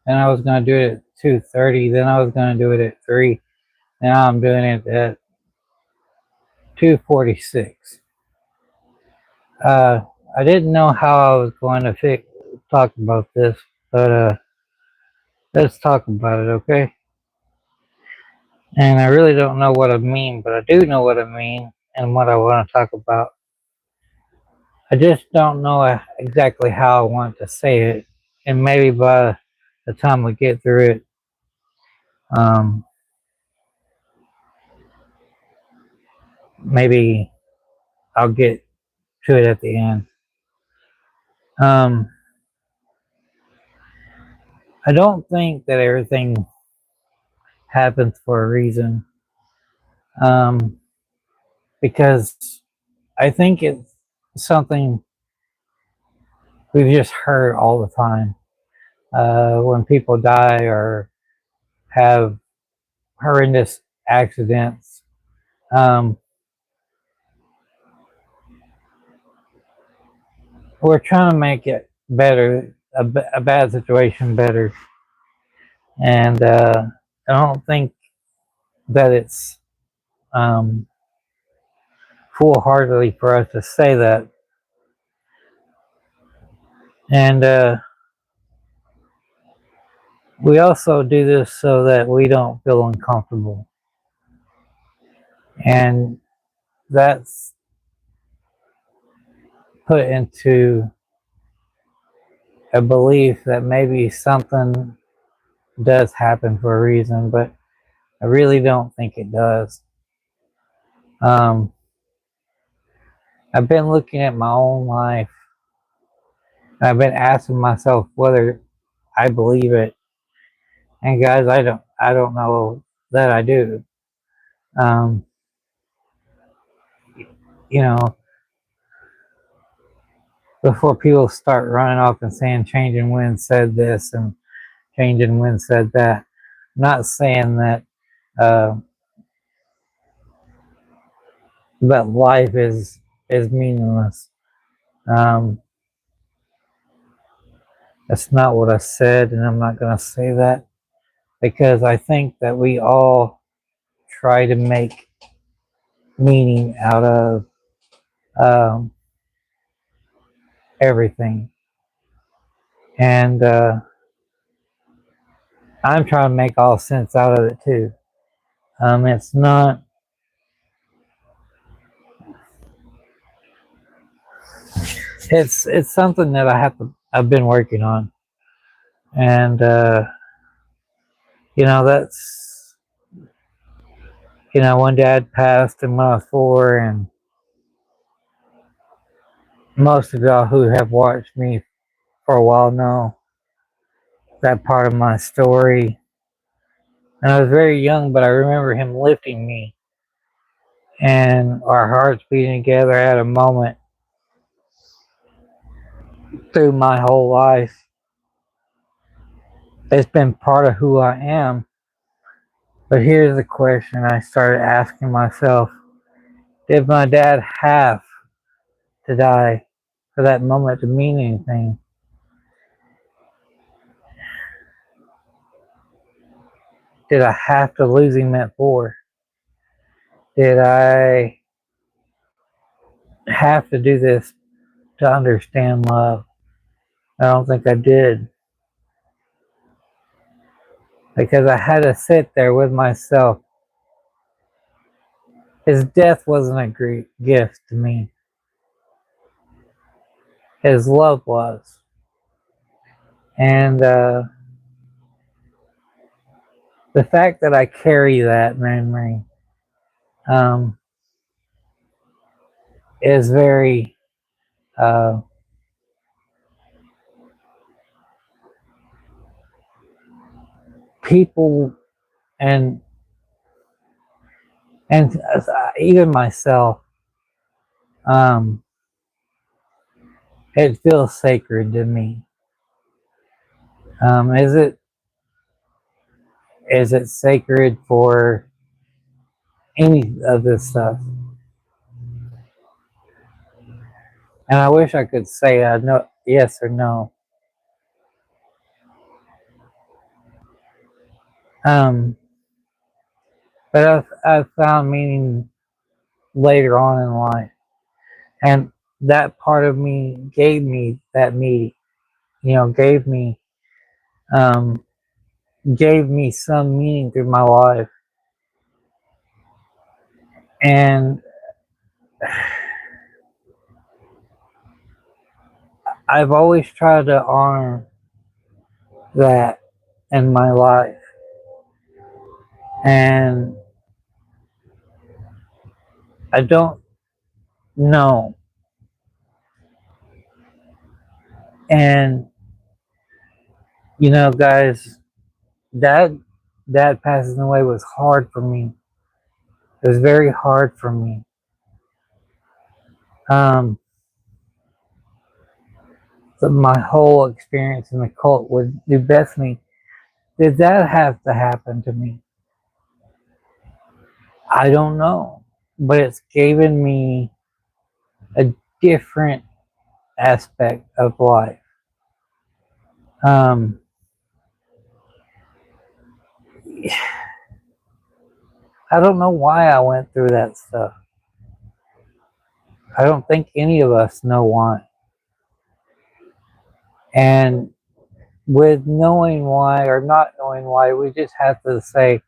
then I was going to do it at 2:30, then I was going to do it at 3. Now I'm doing it at 2:46. I didn't know how I was going to talk about this, but let's talk about it, okay? And I really don't know what I mean, but I do know what I mean and what I want to talk about. I just don't know exactly how I want to say it, and maybe by the time we get through it, um, maybe I'll get to it at the end. Um, I don't think that everything happens for a reason, um, because I think it's something we've just heard all the time. When people die or have horrendous accidents, um, we're trying to make it better, a bad situation better. And I don't think that it's um, foolhardily for us to say that. And we also do this so that we don't feel uncomfortable. And that's put into a belief that maybe something does happen for a reason, but I really don't think it does. Um, I've been looking at my own life. And I've been asking myself whether I believe it. And guys, I don't know that I do. Um, you know, before people start running off and saying Changing Wind said this and Changing Wind said that, I'm not saying that uh, that life is meaningless. Um, that's not what I said, and I'm not going to say that because I think that we all try to make meaning out of um, everything, and I'm trying to make all sense out of it too. It's not. It's something that I've been working on, and that's when Dad passed and when I was 4, and most of y'all who have watched me for a while know that part of my story. And I was very young, but I remember him lifting me and our hearts beating together at a moment through my whole life. It's been part of who I am. But here's the question I started asking myself: did my dad have to die for that moment to mean anything? Did I have to lose him at 4? Did I have to do this to understand love? I don't think I did. Because I had to sit there with myself. His death wasn't a great gift to me. His love was. And the fact that I carry that memory um, is very uh, people and even myself. Um, it feels sacred to me. Is it sacred for any of this stuff? And I wish I could say no, yes or no. Um, but I've found meaning later on in life, and that part of me gave me that meaning. You know, um, gave me some meaning through my life, and I've always tried to honor that in my life. And I don't know. And you know, guys, dad dad passing away was hard for me. It was very hard for me. Um, my whole experience in the cult with New Bethany, did that have to happen to me? I don't know. But it's given me a different aspect of life. Um, I don't know why I went through that stuff. I don't think any of us know why. And with knowing why or not knowing why, we just have to say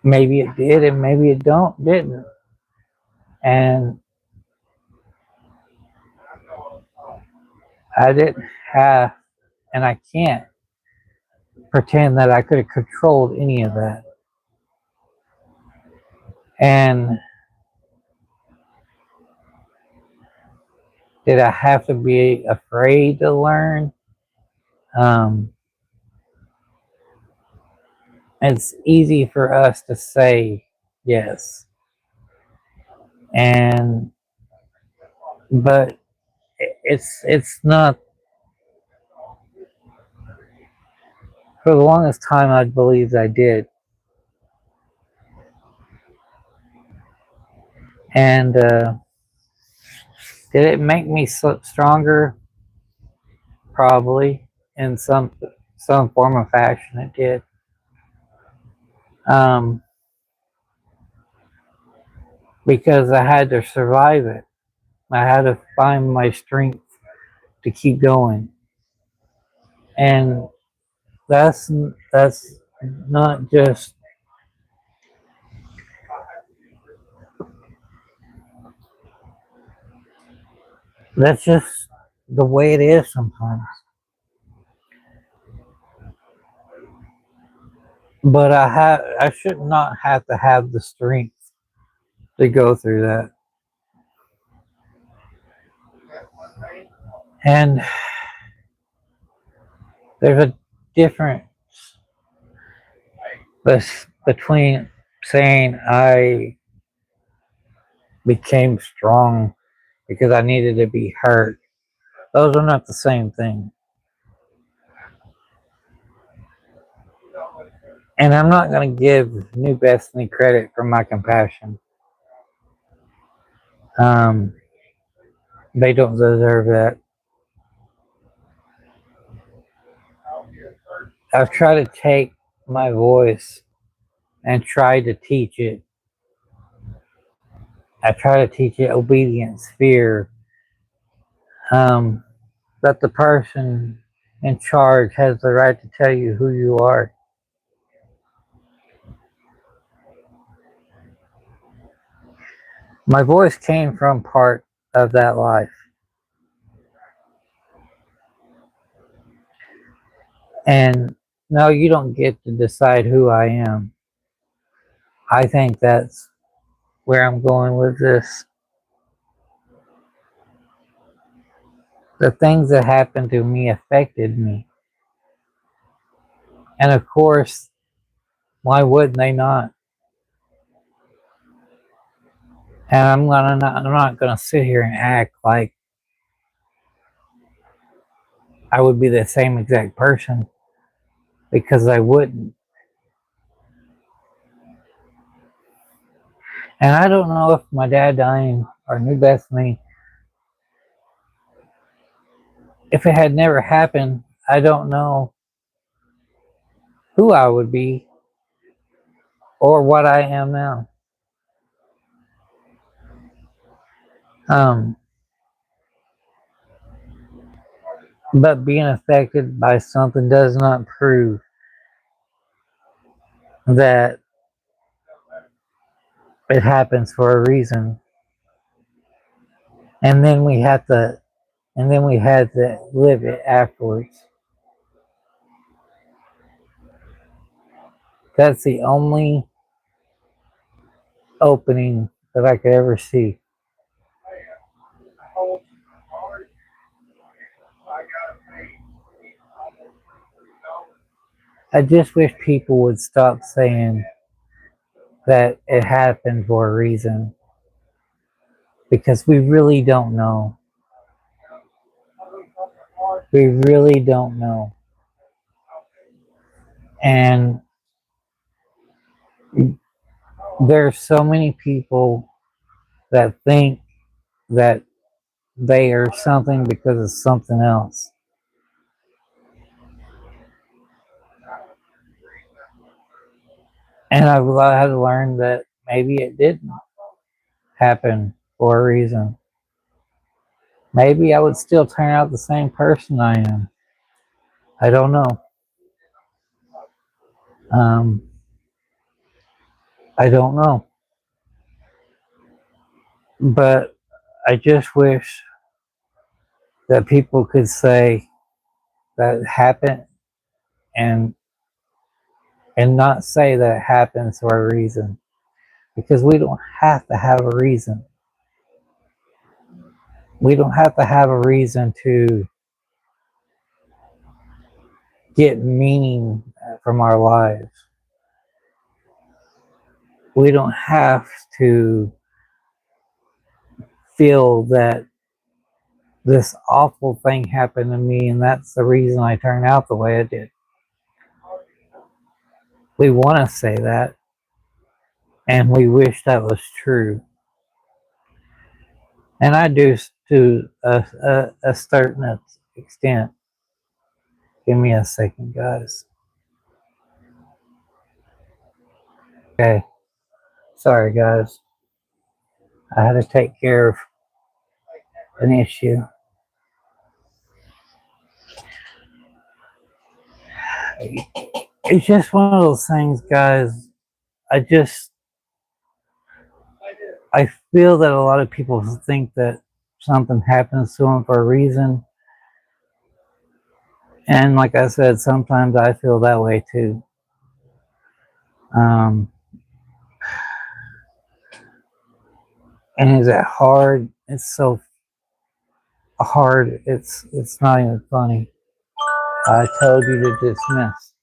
maybe it did and maybe it didn't. And I didn't have, and I can't pretend that I could have controlled any of that. And did I have to be afraid to learn? Um, it's easy for us to say yes, and but it's not. For the longest time, I believed I did, and did it make me stronger? Probably in some form of fashion, it did. Um, because I had to survive it. I had to find my strength to keep going, and that's not just that's just the way it is sometimes. But I should not have to have the strength to go through that. And there's a difference between saying I became strong because I needed to be hurt. Those are not the same thing. And I'm not going to give New Bethany credit for my compassion. Um, they don't deserve that. I've tried to take my voice and try to teach it. I try to teach it obedience, fear, um, that the person in charge has the right to tell you who you are. My voice came from part of that life. And no, you don't get to decide who I am. I think that's where I'm going with this. The things that happened to me affected me. And of course, why wouldn't they not? And I'm not gonna sit here and act like I would be the same exact person, because I wouldn't. And I don't know if my dad dying or New Bethany, if it had never happened, I don't know who I would be or what I am now. Um, but being affected by something does not prove that it happens for a reason. And then we have to, and then we had to live it afterwards. That's the only opening that I could ever see. I just wish people would stop saying that it happened for a reason because we really don't know. We really don't know. And there's so many people that think that they are something because of something else. And I've had to learn that maybe it didn't happen for a reason. Maybe I would still turn out the same person I am. I don't know. Um, I don't know. But I just wish that people could say that it happened and not say that it happens for a reason. Because we don't have to have a reason. We don't have to have a reason to get meaning from our lives. We don't have to feel that this awful thing happened to me and that's the reason I turned out the way I did. We want to say that and we wish that was true. And I do to a certain extent. Give me a second, guys. Okay. Sorry, guys. I had to take care of an issue. It's just one of those things, guys. I just, I feel that a lot of people think that something happens to them for a reason. And like I said, sometimes I feel that way too. Um, and is it hard? It's so hard. It's not even funny. I told you to dismiss.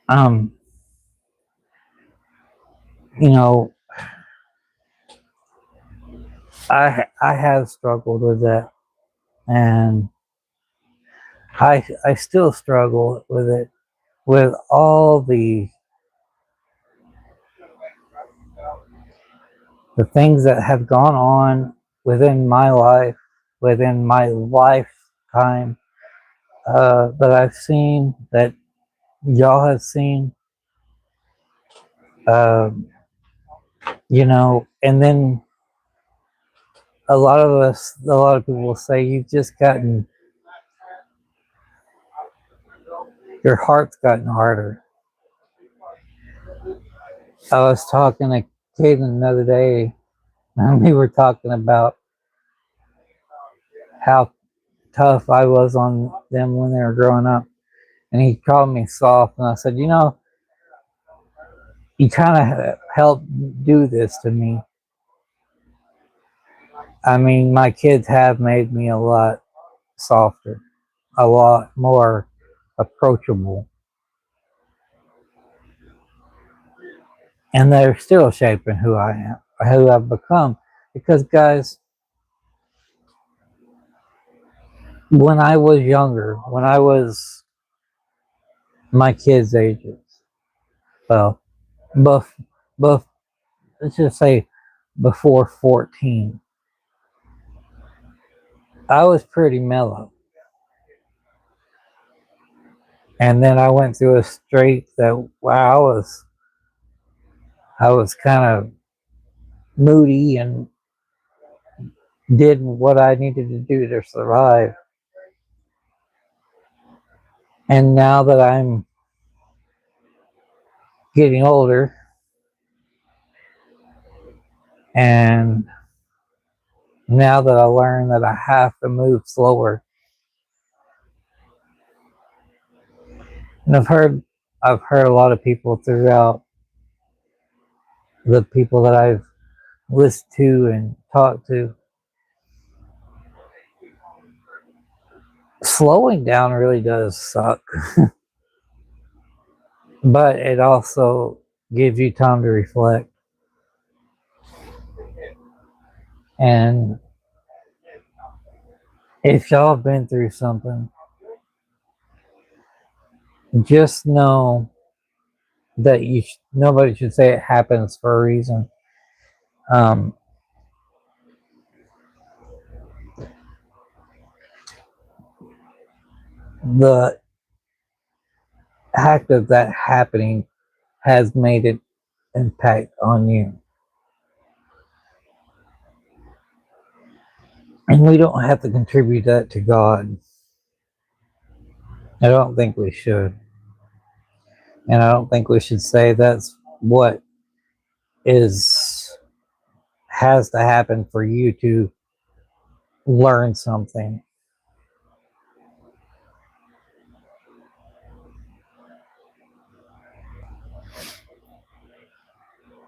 Um, you know, I have struggled with that, and I still struggle with it, with all the things that have gone on within my life, within my lifetime, that I've seen, that y'all have seen, um, and then a lot of people will say you've just gotten, your heart's gotten harder. I was talking to Caden the other day, and we were talking about how tough I was on them when they were growing up. And he called me soft, and I said, you kind of helped do this to me. I mean, my kids have made me a lot softer, a lot more approachable. And they're still shaping who I am, who I've become. Because, guys, when I was younger, when I was my kids' ages, well, buff, buff, let's just say before 14, I was pretty mellow. And then I went through a streak that wow, I was kind of moody and did what I needed to do to survive. And now that I'm getting older and now that I learn that I have to move slower, and I've heard a lot of people throughout the people that I've listened to and talked to, slowing down really does suck, but it also gives you time to reflect. And if y'all have been through something, just know that nobody should say it happens for a reason. Um, the act of that happening has made an impact on you. And we don't have to contribute that to God. I don't think we should. And I don't think we should say that's what is has to happen for you to learn something.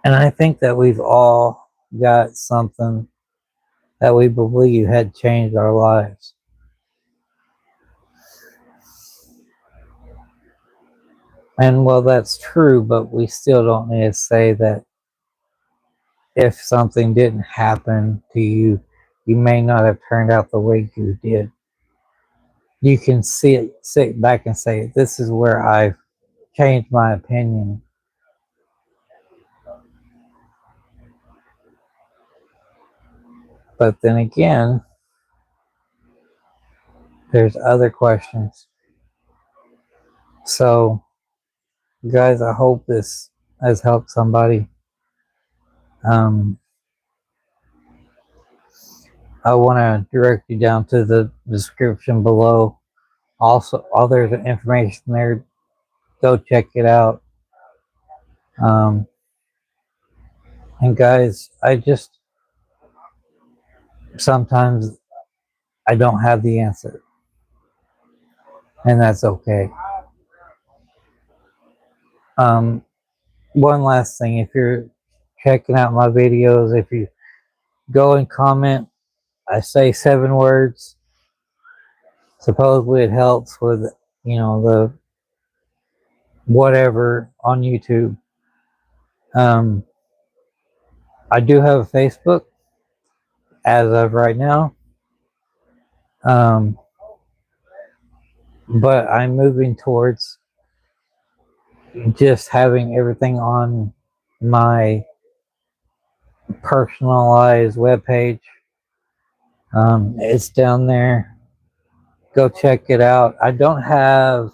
And I think that we've all got something that we believe had changed our lives. And well, that's true, but we still don't need to say that if something didn't happen to you, you may not have turned out the way you did. You can sit back and say, this is where I've changed my opinion. But then again, there's other questions. So, guys, I hope this has helped somebody. I want to direct you down to the description below. Also, all there's information there. Go check it out. Um, and guys, sometimes I don't have the answer, and that's okay. Um, one last thing, if you're checking out my videos, if you go and comment, I say 7 words. Supposedly it helps with, the whatever on YouTube. I do have a Facebook as of right now. Um, but I'm moving towards just having everything on my personalized webpage. It's down there. Go check it out. I don't have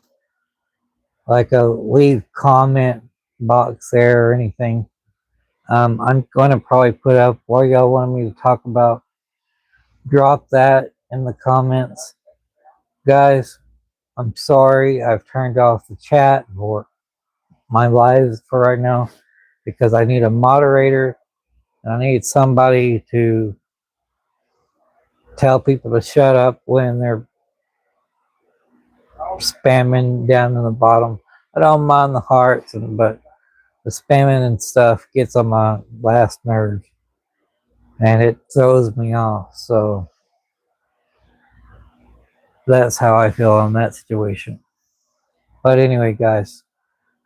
like a leave comment box there or anything. I'm going to probably put up what y'all want me to talk about. Drop that in the comments. Guys, I'm sorry I've turned off the chat for my lives for right now because I need a moderator and I need somebody to tell people to shut up when they're spamming down in the bottom. I don't mind the hearts, but the spamming and stuff gets on my last nerve and it throws me off. So that's how I feel on that situation. But anyway, guys,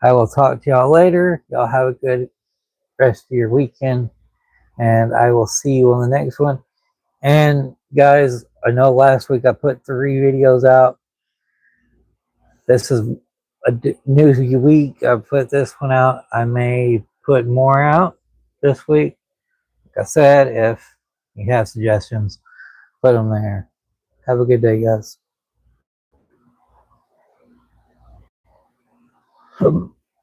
I will talk to y'all later. Y'all have a good rest of your weekend, and I will see you on the next one. And guys, I know last week I put 3 videos out. This is a new week. I put this one out. I may put more out this week. Like I said, if you have suggestions, put them there. Have a good day, guys.